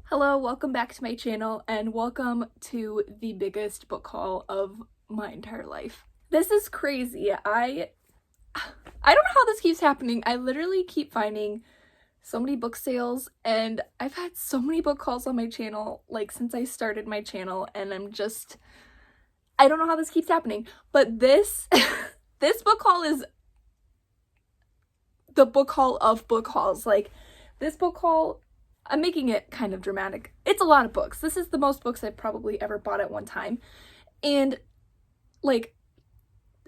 Hello, welcome back to my channel and welcome to the biggest book haul of my entire life. This is crazy. I don't know how this keeps happening. I literally keep finding so many book sales and I've had so many book hauls on my channel like since I started my channel, and I don't know how this keeps happening. But this this book haul is the book haul of book hauls. Like, this book haul, I'm making it kind of dramatic. It's a lot of books. This is the most books I've probably ever bought at one time. And like,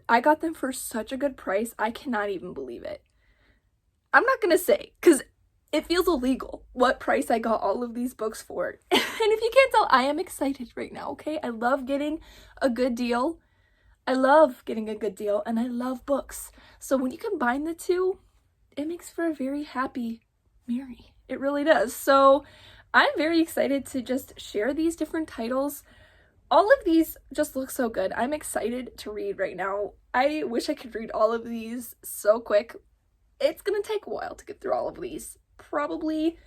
I got them for such a good price. I cannot even believe it. I'm not gonna say, because it feels illegal what price I got all of these books for. And if you can't tell, I am excited right now, okay? I love getting a good deal. I love getting a good deal and I love books. So when you combine the two, it makes for a very happy Mary. It really does. So I'm very excited to just share these different titles. All of these just look so good. I'm excited to read right now. I wish I could read all of these so quick. It's gonna take a while to get through all of these. Probably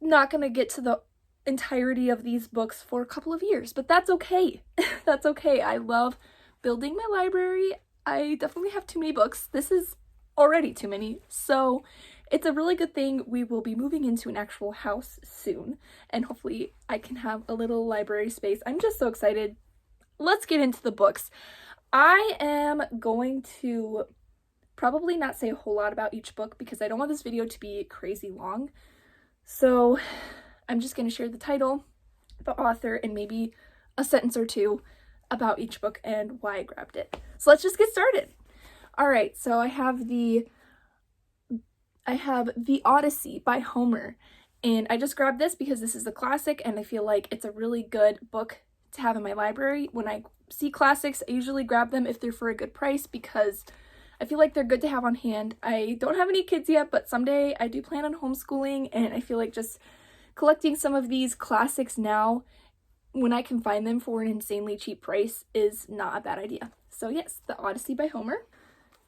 not gonna get to the entirety of these books for a couple of years, but that's okay. That's okay. I love building my library. I definitely have too many books. This is already too many, so it's a really good thing. We will be moving into an actual house soon, and hopefully I can have a little library space. I'm just so excited. Let's get into the books. I am going to probably not say a whole lot about each book because I don't want this video to be crazy long. So I'm just going to share the title, the author, and maybe a sentence or two about each book and why I grabbed it. So let's just get started. All right, so I have The Odyssey by Homer, and I just grabbed this because this is a classic and I feel like it's a really good book to have in my library. When I see classics, I usually grab them if they're for a good price because I feel like they're good to have on hand. I don't have any kids yet, but someday I do plan on homeschooling, and I feel like just collecting some of these classics now when I can find them for an insanely cheap price is not a bad idea. So yes, The Odyssey by Homer.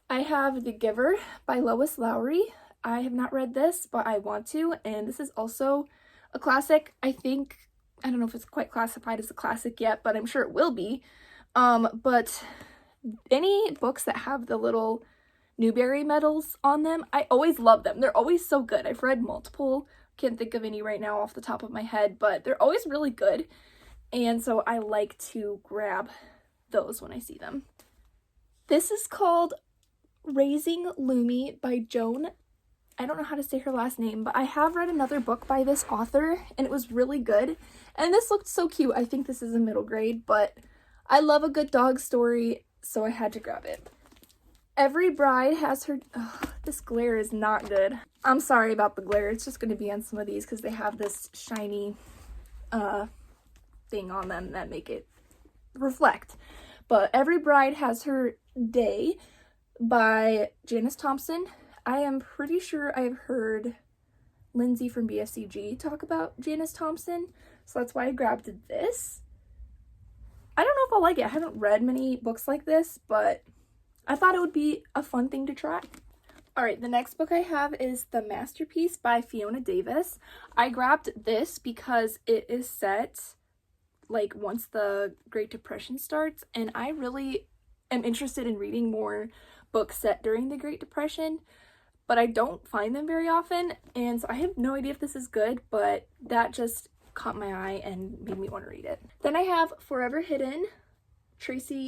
I have The Giver by Lois Lowry. I have not read this, but I want to, and this is also a classic. I don't know if it's quite classified as a classic yet, but I'm sure it will be. But any books that have the little Newbery medals on them, I always love them. They're always so good. I've read multiple. Can't think of any right now off the top of my head, but they're always really good. And so I like to grab those when I see them. This is called Raising Lumi by Joan. I don't know how to say her last name, but I have read another book by this author and it was really good. And this looked so cute. I think this is a middle grade, but I love a good dog story, so I had to grab it. Every Bride Has Her... this glare is not good. I'm sorry about the glare. It's just going to be on some of these because they have this shiny thing on them that make it reflect. But Every Bride Has Her Day by Janice Thompson. I am pretty sure I've heard Lindsay from BSCG talk about Janice Thompson, so that's why I grabbed this. I don't know if I'll like it. I haven't read many books like this, but I thought it would be a fun thing to try. All right, the next book I have is The Masterpiece by Fiona Davis. I grabbed this because it is set like once the Great Depression starts, and I really am interested in reading more books set during the Great Depression, but I don't find them very often, and so I have no idea if this is good, but that just caught my eye and made me want to read it. Then I have Forever Hidden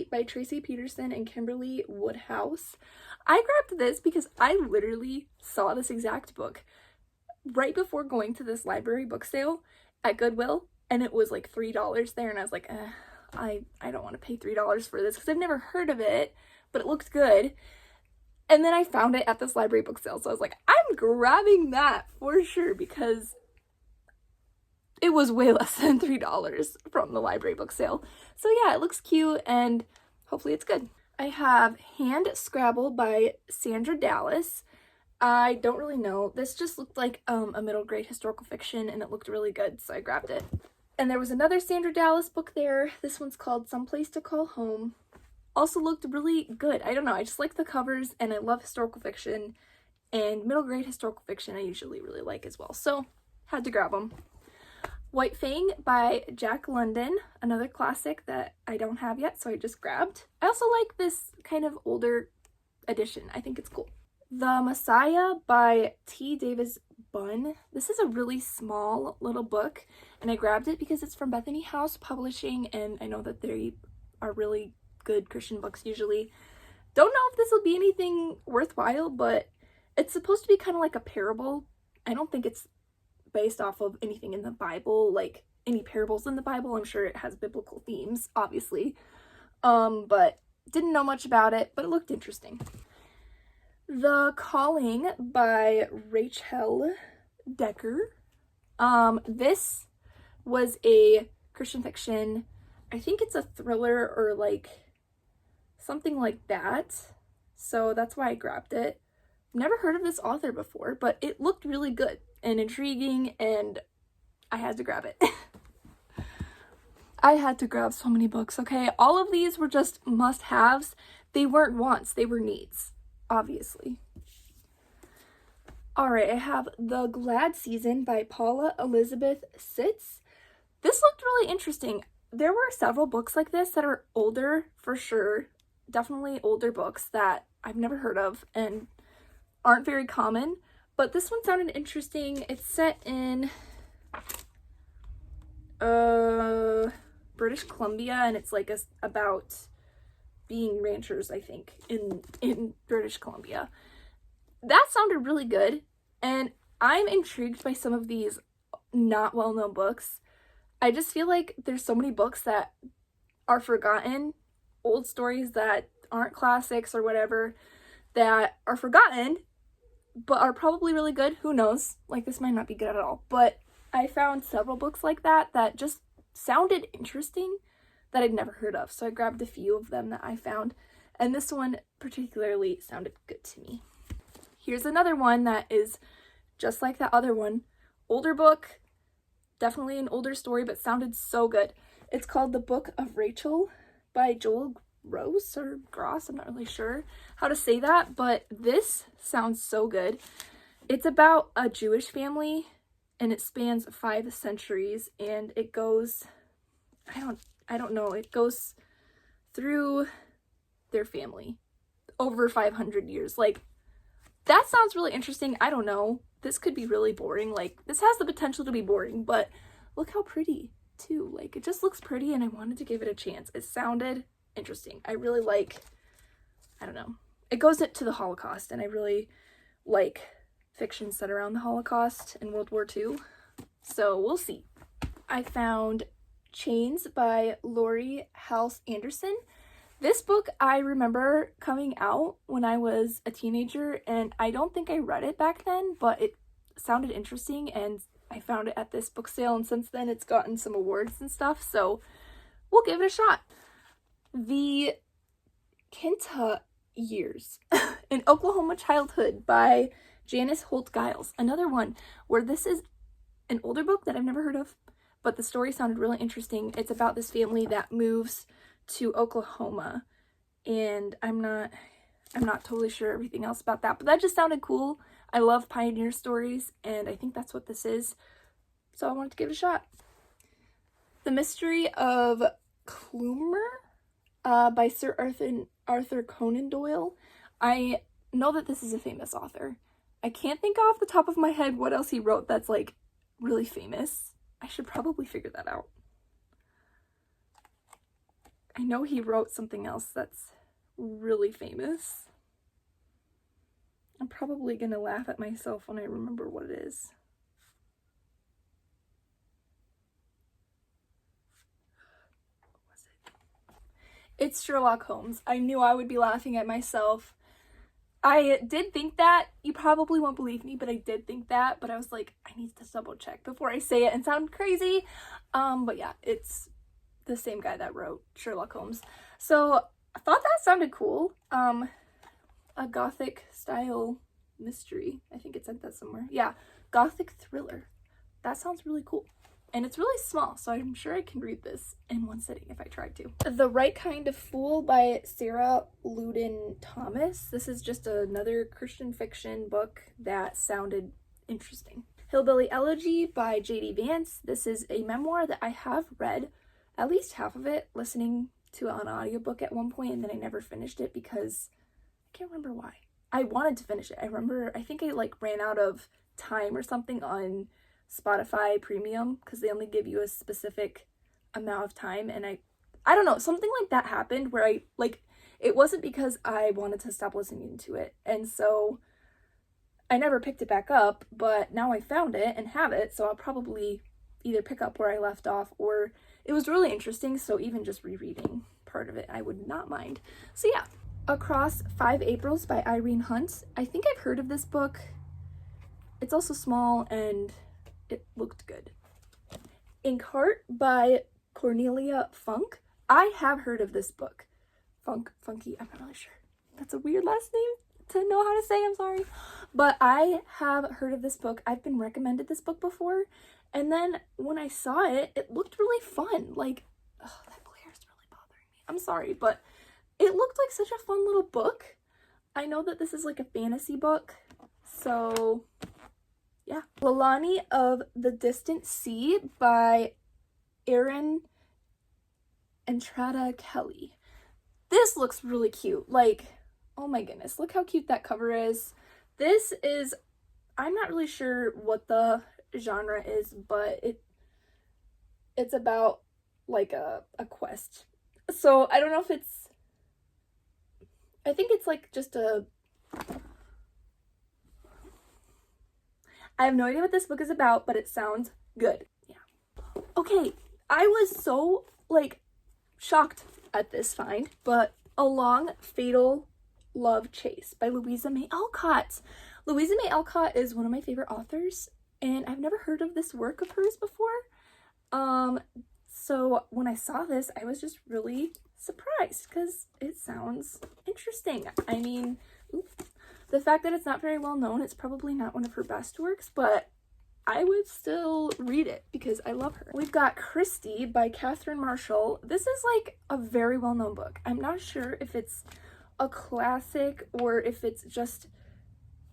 by Tracy Peterson and Kimberly Woodhouse. I grabbed this because I literally saw this exact book right before going to this library book sale at Goodwill, and it was like $3 there, and I was like, I don't want to pay $3 for this because I've never heard of it, but it looked good. And then I found it at this library book sale, so I was like, I'm grabbing that for sure because it was way less than $3 from the library book sale. So yeah, it looks cute and hopefully it's good. I have Hand Scrabble by Sandra Dallas. I don't really know. This just looked like a middle grade historical fiction and it looked really good, so I grabbed it. And there was another Sandra Dallas book there. This one's called Someplace to Call Home. Also looked really good. I don't know, I just like the covers and I love historical fiction, and middle grade historical fiction I usually really like as well, so had to grab them. White Fang by Jack London, another classic that I don't have yet, so I just grabbed. I also like this kind of older edition. I think it's cool. The Messiah by T. Davis Bunn. This is a really small little book, and I grabbed it because it's from Bethany House Publishing, and I know that they are really good Christian books usually. Don't know if this will be anything worthwhile, but it's supposed to be kind of like a parable. I don't think it's based off of anything in the Bible, like any parables in the Bible. I'm sure it has biblical themes, obviously, but didn't know much about it, but it looked interesting. The Calling by Rachel Decker. This was a Christian fiction. I think it's a thriller or like something like that, so that's why I grabbed it. Never heard of this author before, but it looked really good and intriguing, and I had to grab it. I had to grab so many books, okay? All of these were just must-haves. They weren't wants, they were needs, obviously. Alright, I have The Glad Season by Paula Elizabeth Sitz. This looked really interesting. There were several books like this that are older, for sure. Definitely older books that I've never heard of and aren't very common, but this one sounded interesting. It's set in British Columbia, and it's like about being ranchers, I think, in British Columbia. That sounded really good, and I'm intrigued by some of these not well-known books. I just feel like there's so many books that are forgotten, old stories that aren't classics or whatever, that are forgotten but are probably really good. Who knows? Like, this might not be good at all, but I found several books like that that just sounded interesting that I'd never heard of, so I grabbed a few of them that I found, and this one particularly sounded good to me. Here's another one that is just like that other one. Older book, definitely an older story, but sounded so good. It's called The Book of Rachel by Joel Gross or Gross. I'm not really sure how to say that, but this sounds so good. It's about a Jewish family, and it spans 5 centuries, and it goes, I don't know, it goes through their family over 500 years. Like, that sounds really interesting. I don't know. This could be really boring. Like, this has the potential to be boring, but look how pretty, too. Like, it just looks pretty, and I wanted to give it a chance. It sounded interesting. I really like, I don't know. It goes to the Holocaust, and I really like fiction set around the Holocaust and World War II. So, we'll see. I found Chains by Lori Halse Anderson. This book I remember coming out when I was a teenager, and I don't think I read it back then, but it sounded interesting, and I found it at this book sale, and since then it's gotten some awards and stuff, so we'll give it a shot. The Kinta Years, An Oklahoma Childhood by Janice Holt Giles. Another one where this is an older book that I've never heard of, but the story sounded really interesting. It's about this family that moves to Oklahoma, and I'm not totally sure everything else about that, but that just sounded cool. I love pioneer stories, and I think that's what this is, so I wanted to give it a shot. The Mystery of Clumer by Sir Arthur Conan Doyle. I know that this is a famous author. I can't think off the top of my head what else he wrote that's like really famous. I should probably figure that out. I know he wrote something else that's really famous. I'm probably gonna laugh at myself when I remember what it is. What was it? It's Sherlock Holmes. I knew I would be laughing at myself. I did think that. You probably won't believe me, but I did think that. But I was like, I need to double check before I say it and sound crazy. But yeah, it's the same guy that wrote Sherlock Holmes. So I thought that sounded cool. A gothic style mystery. I think it said that somewhere. Yeah, gothic thriller. That sounds really cool. And it's really small, so I'm sure I can read this in one sitting if I tried to. The Right Kind of Fool by Sarah Loudon Thomas. This is just another Christian fiction book that sounded interesting. Hillbilly Elegy by J.D. Vance. This is a memoir that I have read at least half of it, listening to an audiobook at one point, and then I never finished it because I can't remember why. I wanted to finish it. I think I like ran out of time or something on Spotify Premium because they only give you a specific amount of time, and I don't know, something like that happened where it wasn't because I wanted to stop listening to it, and so I never picked it back up, but now I found it and have it, so I'll probably either pick up where I left off, or it was really interesting, so even just rereading part of it, I would not mind. So yeah, Across 5 Aprils by Irene Hunt. I think I've heard of this book. It's also small and it looked good. Inkheart by Cornelia Funk. I have heard of this book. Funky, I'm not really sure. That's a weird last name to know how to say, I'm sorry. But I have heard of this book. I've been recommended this book before. And then when I saw it, it looked really fun. Like, oh, that glare is really bothering me. I'm sorry, but it looked like such a fun little book. I know that this is like a fantasy book, so yeah. Lalani of the Distant Sea by Erin Entrada Kelly. This looks really cute. Like, oh my goodness, look how cute that cover is. This is, I'm not really sure what the genre is, but it's about like a quest. So I don't know if it's, I think it's like just I have no idea what this book is about, but it sounds good. Yeah. Okay, I was so like shocked at this find, but A Long Fatal Love Chase by Louisa May Alcott. Louisa May Alcott is one of my favorite authors, and I've never heard of this work of hers before. So when I saw this, I was just really surprised because it sounds interesting. I mean, the fact that it's not very well known, it's probably not one of her best works, but I would still read it because I love her. We've got Christie by Catherine Marshall. This is like a very well-known book. I'm not sure if it's a classic or if it's just,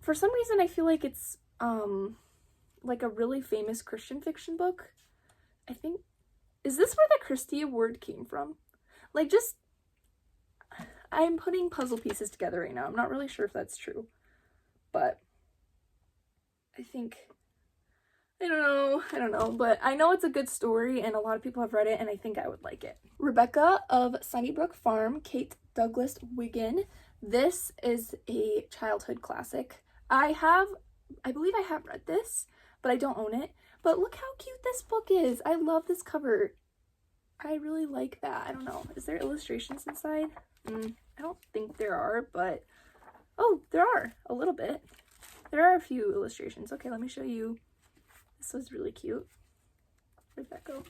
for some reason I feel like it's like a really famous Christian fiction book. I think, is this where the Christie Award came from? Like, just, I'm putting puzzle pieces together right now. I'm not really sure if that's true, but I think, I don't know, but I know it's a good story and a lot of people have read it and I think I would like it. Rebecca of Sunnybrook Farm, Kate Douglas Wiggin. This is a childhood classic. I believe I have read this, but I don't own it. But look how cute this book is. I love this cover. I really like that. I don't know. Is there illustrations inside? I don't think there are, but oh, there are a little bit. There are a few illustrations. Okay, let me show you. This was really cute. Where'd that go?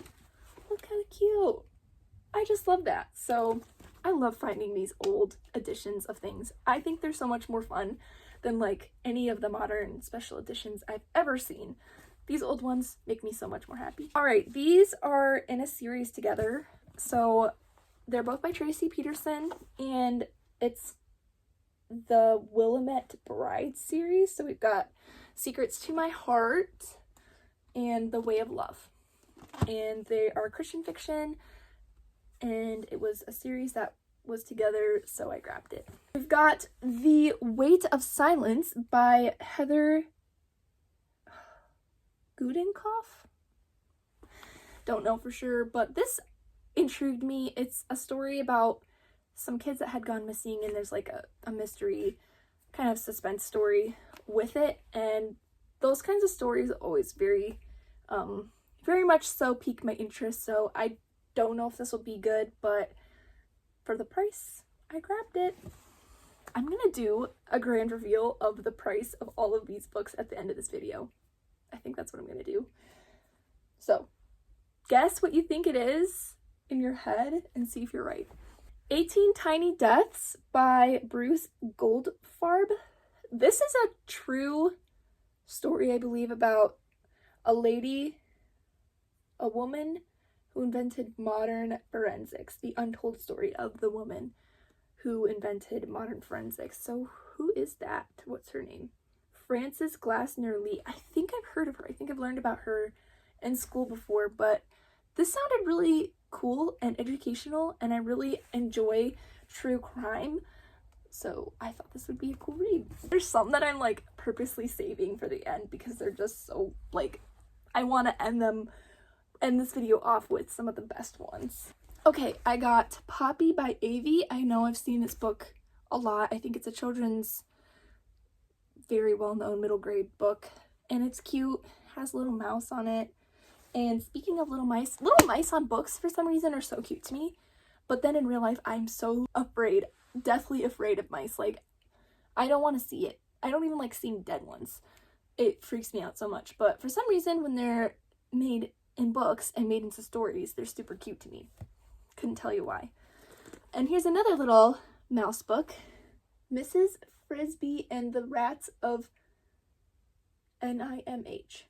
Look how cute. I just love that. So I love finding these old editions of things. I think they're so much more fun than like any of the modern special editions I've ever seen. These old ones make me so much more happy. All right, these are in a series together. So they're both by Tracy Peterson, and it's the Willamette Bride series. So we've got Secrets to My Heart and The Way of Love. And they are Christian fiction, and it was a series that was together, so I grabbed it. We've got The Weight of Silence by Heather Gudenkoff? Don't know for sure, but this intrigued me. It's a story about some kids that had gone missing, and there's like a mystery kind of suspense story with it, and those kinds of stories always very much so pique my interest, so I don't know if this will be good, but for the price, I grabbed it. I'm gonna do a grand reveal of the price of all of these books at the end of this video. I think that's what I'm gonna do. So, guess what you think it is in your head and see if you're right. 18 Tiny Deaths by Bruce Goldfarb. This is a true story, I believe, about a woman who invented modern forensics. The untold story of the woman who invented modern forensics. So who is that? What's her name? Frances Glassner Lee. I think I've heard of her. I think I've learned about her in school before, but this sounded really cool and educational, and I really enjoy true crime, so I thought this would be a cool read. There's some that I'm like purposely saving for the end because they're just so like, I want to end this video off with some of the best ones. Okay, I got Poppy by Avie. I know I've seen this book a lot. I think it's a children's very well-known middle grade book, and it's cute, has a little mouse on it. And speaking of little mice on books for some reason are so cute to me, but then in real life I'm so afraid, deathly afraid of mice. Like, I don't want to see it. I don't even like seeing dead ones. It freaks me out so much, but for some reason when they're made in books and made into stories, they're super cute to me. Couldn't tell you why. And here's another little mouse book, Mrs. Frisbee and the Rats of NIMH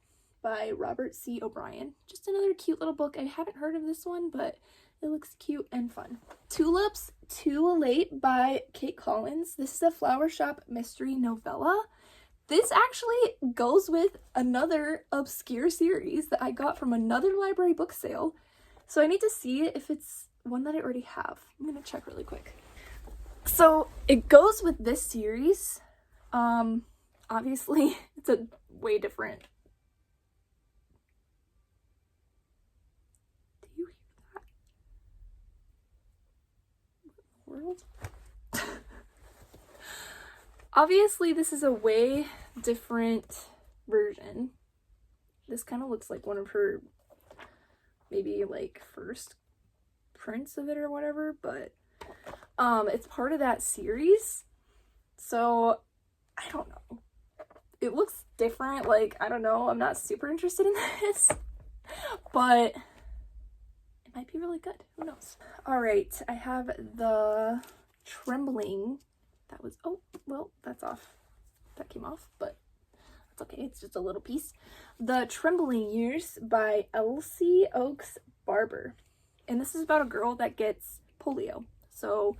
by Robert C. O'Brien. Just another cute little book. I haven't heard of this one, but it looks cute and fun. Tulips Too Late by Kate Collins. This is a flower shop mystery novella. This actually goes with another obscure series that I got from another library book sale. So I need to see if it's one that I already have. I'm gonna check really quick. So it goes with this series. Obviously it's a way different. Do you hear that? What in the world? Obviously this is a way different version. This kind of looks like one of her maybe like first prints of it or whatever, but it's part of that series, so I don't know. It looks different, like, I don't know, I'm not super interested in this, but it might be really good, who knows. All right, I have the Trembling. That was, oh, well, that's off. That came off, but that's okay, it's just a little piece. The Trembling Years by Elsie Oakes Barber. And this is about a girl that gets polio. So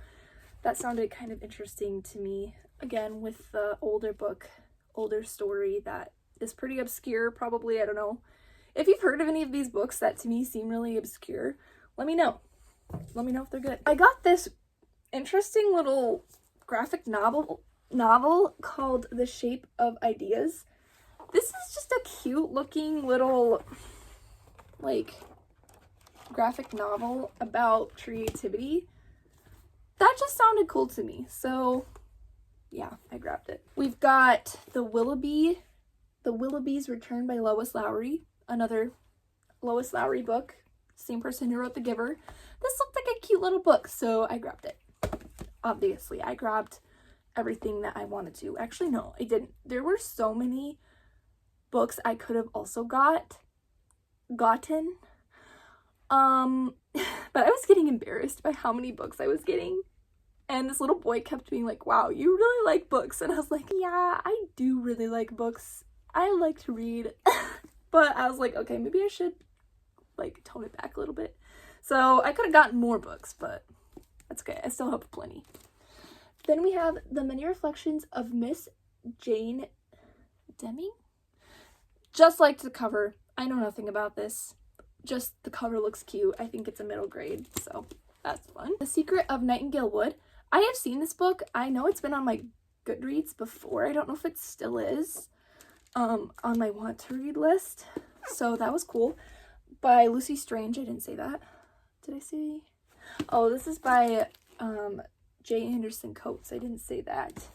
that sounded kind of interesting to me. Again, with the older story that is pretty obscure, probably, I don't know. If you've heard of any of these books that to me seem really obscure, let me know. Let me know if they're good. I got this interesting little graphic novel called The Shape of Ideas. This is just a cute looking little, like, graphic novel about creativity. That just sounded cool to me, so yeah, I grabbed it. We've got The Willoughby's Return by Lois Lowry, another Lois Lowry book, same person who wrote The Giver. This looked like a cute little book, so I grabbed it. Obviously, I grabbed everything that I wanted to. Actually, no, I didn't. There were so many books I could have also gotten. But I was getting embarrassed by how many books I was getting. And this little boy kept being like, wow, you really like books. And I was like, yeah, I do really like books. I like to read. But I was like, okay, maybe I should like tone it back a little bit. So I could have gotten more books, but that's okay. I still have plenty. Then we have The Many Reflections of Miss Jane Deming. Just like the cover. I know nothing about this. Just the cover looks cute. I think it's a middle grade, so that's fun. The Secret of Nightingale Wood. I have seen this book. I know it's been on my Goodreads before. I don't know if it still is on my want to read list. So that was cool. By Lucy Strange. I didn't say that. Did I say? Oh, this is by J. Anderson Coates. I didn't say that.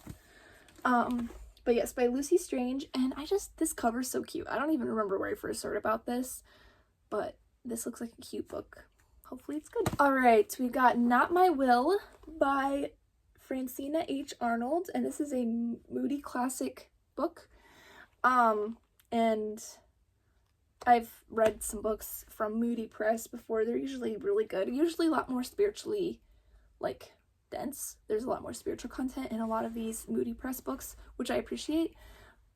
But yes, by Lucy Strange. And this cover's so cute. I don't even remember where I first heard about this. But this looks like a cute book. Hopefully it's good. All right, we've got Not My Will by Francina H. Arnold. And this is a moody classic book. And I've read some books from Moody Press before. They're usually really good. Usually a lot more spiritually, like, dense. There's a lot more spiritual content in a lot of these Moody Press books, which I appreciate.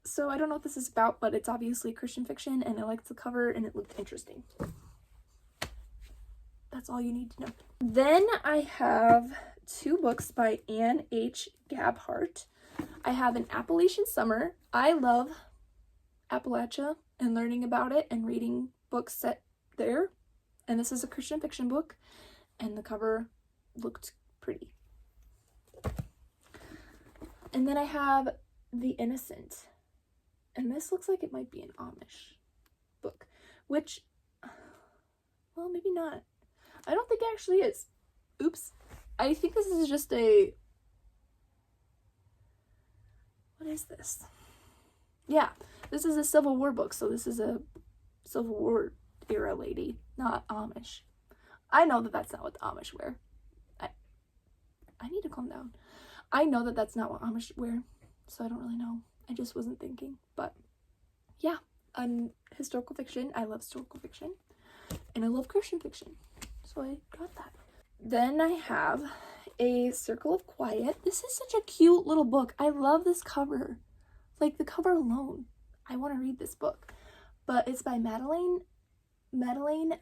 So I don't know what this is about, but it's obviously Christian fiction, and I liked the cover, and it looked interesting. That's all you need to know. Then I have two books by Anne H. Gabhart. I have An Appalachian Summer. I love Appalachia and learning about it and reading books set there. And this is a Christian fiction book, and the cover looked pretty. And then I have The Innocent, and this looks like it might be an Amish book, which, well, maybe not. I don't think it actually is. Oops. I think this is just a, what is this? Yeah, this is a Civil War book, so this is a Civil War era lady, not Amish. I know that that's not what the Amish wear. I need to calm down. I know that that's not what Amish wear, so I don't really know. I just wasn't thinking. But yeah, historical fiction. I love historical fiction, and I love Christian fiction, so I got that. Then I have A Circle of Quiet. This is such a cute little book. I love this cover. Like, the cover alone, I want to read this book. But it's by Madeleine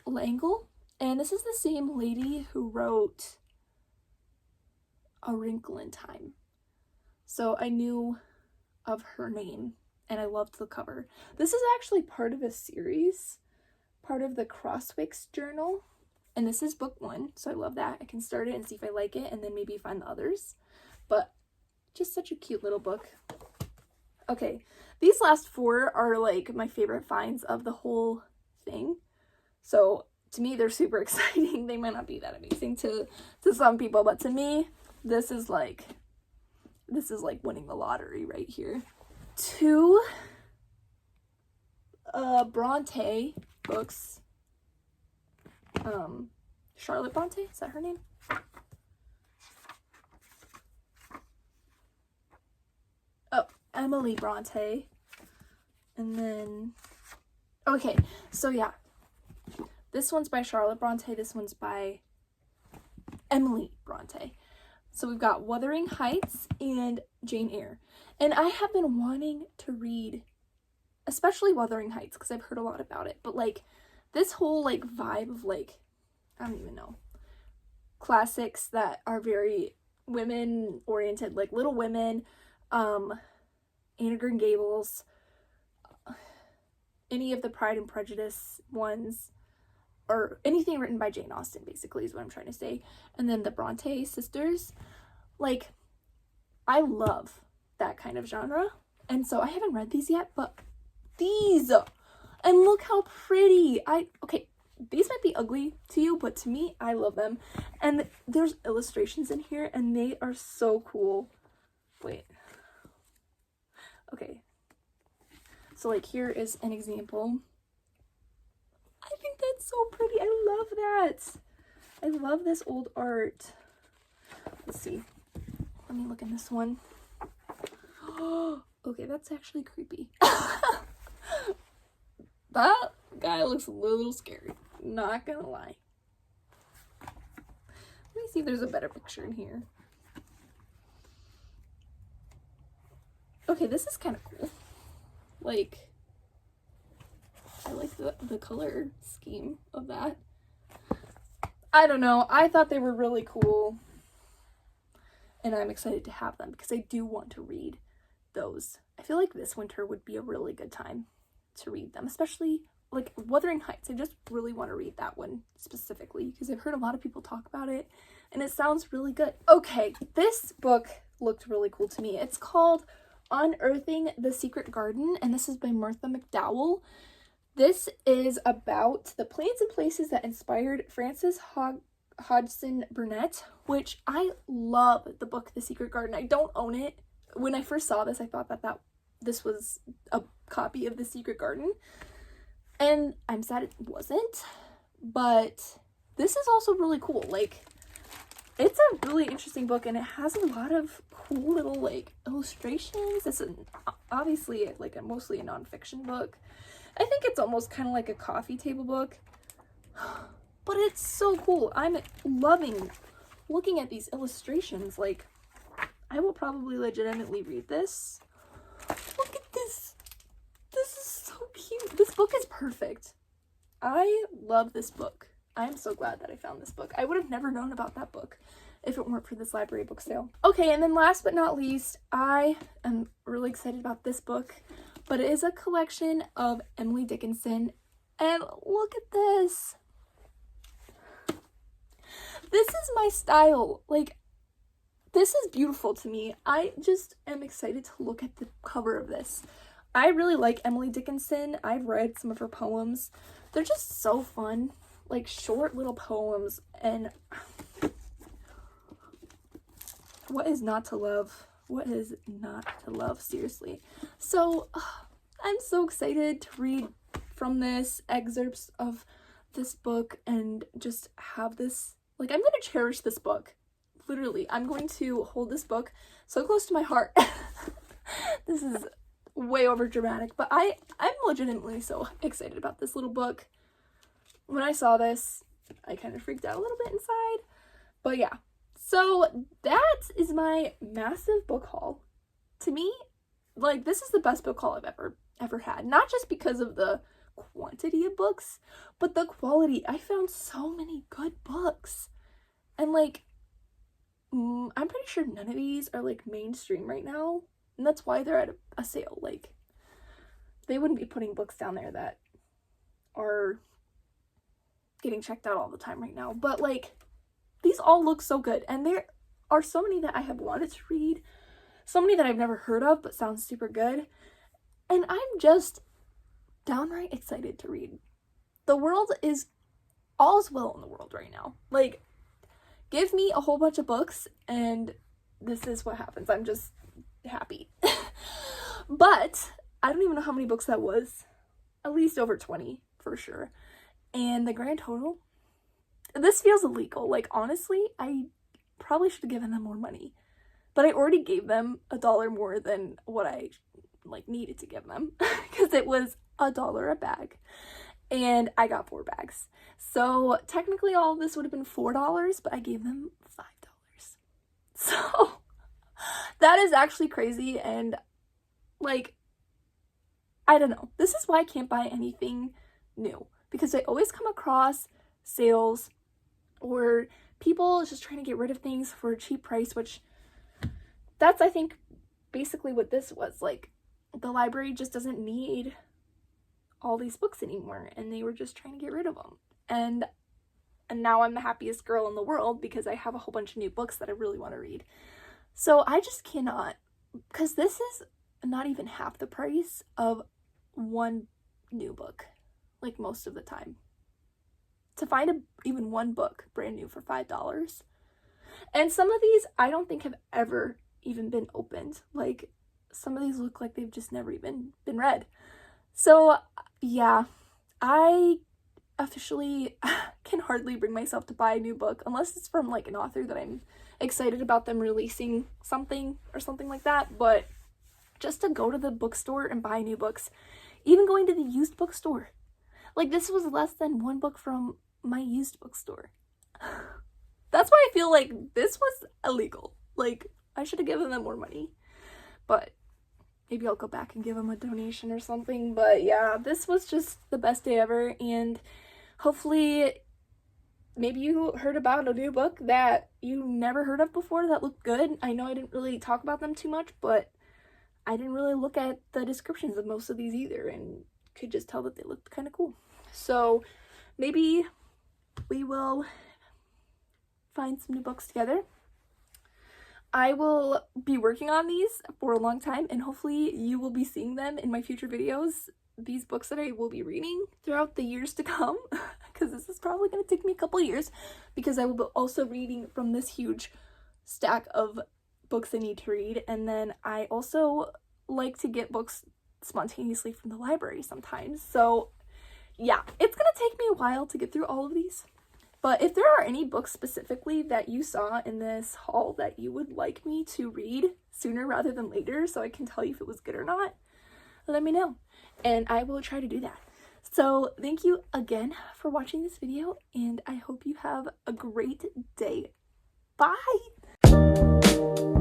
L'Engle, and this is the same lady who wrote A Wrinkle in Time. So I knew of her name, and I loved the cover. This is actually part of a series, part of the Crosswicks Journal, and this is book 1, so I love that. I can start it and see if I like it, and then maybe find the others. But just such a cute little book. Okay, these last 4 are like my favorite finds of the whole thing. So to me, they're super exciting. They might not be that amazing to some people, but to me, this is like winning the lottery right here. 2 Bronte books. Charlotte Bronte, is that her name? Oh, Emily Bronte. And then, okay, so yeah. This one's by Charlotte Bronte, this one's by Emily Bronte. So we've got Wuthering Heights and Jane Eyre. And I have been wanting to read, especially Wuthering Heights, because I've heard a lot about it. But like, this whole like vibe of like, I don't even know, classics that are very women oriented, like Little Women, Anne of Green Gables, any of the Pride and Prejudice ones, or anything written by Jane Austen, basically, is what I'm trying to say. And then the Bronte sisters, like, I love that kind of genre. And so I haven't read these yet, but these, and look how pretty. Okay, these might be ugly to you, but to me, I love them. And there's illustrations in here, and they are so cool. Wait. Okay. So, like, here is an example. I think that's so pretty. I love that. I love this old art. Let's see. Let me look in this one. Okay, that's actually creepy. That guy looks a little scary. Not gonna lie. Let me see if there's a better picture in here. Okay, this is kind of cool. Like, I like the color scheme of that. I don't know. I thought they were really cool. And I'm excited to have them because I do want to read those. I feel like this winter would be a really good time to read them, especially like Wuthering Heights. I just really want to read that one specifically because I've heard a lot of people talk about it and it sounds really good. Okay, this book looked really cool to me. It's called Unearthing the Secret Garden, and this is by Martha McDowell. This is about the plants and places that inspired Frances Hodgson Burnett, which I love the book The Secret Garden. I don't own it. When I first saw this, I thought that this was a copy of The Secret Garden, and I'm sad it wasn't, but this is also really cool. Like, it's a really interesting book, and it has a lot of cool little, like, illustrations. It's obviously, like, mostly a nonfiction book. I think it's almost kind of like a coffee table book, but it's so cool. I'm loving looking at these illustrations. Like, I will probably legitimately read this. Look at this. This is so cute. This book is perfect. I love this book. I'm so glad that I found this book. I would have never known about that book if it weren't for this library book sale. Okay, and then last but not least, I am really excited about this book, but it is a collection of Emily Dickinson, and look at this. This is my style. Like, this is beautiful to me. I just am excited to look at the cover of this. I really like Emily Dickinson. I've read some of her poems. They're just so fun. Like, short little poems, and what is not to love? What is not to love, seriously? So, I'm so excited to read from this, excerpts of this book, and just have this, like, I'm going to cherish this book. Literally, I'm going to hold this book so close to my heart. This is way over dramatic, but I'm legitimately so excited about this little book. When I saw this, I kind of freaked out a little bit inside, but yeah. So that is my massive book haul. To me, like, this is the best book haul I've ever had. Not just because of the quantity of books, but the quality. I found so many good books. And, like, I'm pretty sure none of these are, like, mainstream right now. And that's why they're at a sale. Like, they wouldn't be putting books down there that are getting checked out all the time right now. But, like, these all look so good. And there are so many that I have wanted to read. So many that I've never heard of but sound super good. And I'm just downright excited to read. The world is, all's well in the world right now. Like, give me a whole bunch of books and this is what happens. I'm just happy. But I don't even know how many books that was. At least over 20 for sure. And the grand total, this feels illegal. Like, honestly, I probably should have given them more money. But I already gave them $1 more than what I, like, needed to give them. Because it was $1 a bag. And I got 4 bags. So, technically all of this would have been $4, but I gave them $5. So, that is actually crazy. And, like, I don't know. This is why I can't buy anything new. Because I always come across sales or people just trying to get rid of things for a cheap price, which that's, I think, basically what this was. Like, the library just doesn't need all these books anymore, and they were just trying to get rid of them. And now I'm the happiest girl in the world because I have a whole bunch of new books that I really want to read. So I just cannot, because this is not even half the price of one new book. Like, most of the time. To find even one book brand new for $5. And some of these I don't think have ever even been opened. Like, some of these look like they've just never even been read. So, yeah, I officially can hardly bring myself to buy a new book unless it's from, like, an author that I'm excited about them releasing something or something like that. But just to go to the bookstore and buy new books, even going to the used bookstore, like, this was less than one book from my used bookstore. That's why I feel like this was illegal. Like, I should have given them more money. But maybe I'll go back and give them a donation or something. But yeah, this was just the best day ever. And hopefully, maybe you heard about a new book that you never heard of before that looked good. I know I didn't really talk about them too much, but I didn't really look at the descriptions of most of these either. And could just tell that they looked kind of cool. So maybe we will find some new books together. I will be working on these for a long time, and hopefully you will be seeing them in my future videos, these books that I will be reading throughout the years to come, because this is probably going to take me a couple years, because I will be also reading from this huge stack of books I need to read. And then I also like to get books spontaneously from the library sometimes. So yeah, it's gonna take me a while to get through all of these. But if there are any books specifically that you saw in this haul that you would like me to read sooner rather than later so I can tell you if it was good or not, let me know. And I will try to do that. So thank you again for watching this video, and I hope you have a great day. Bye!